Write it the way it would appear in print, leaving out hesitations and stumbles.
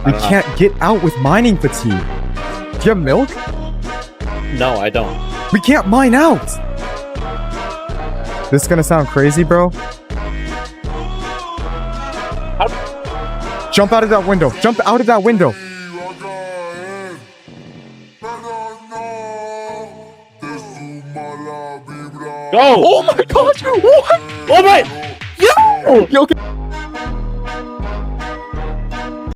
We can't get out with mining fatigue. Do you have milk? No, I don't. We can't mine out! This is gonna sound crazy, bro. Jump out of that window. Jump out of that window. Go! Oh my god! What? Oh my! Yo!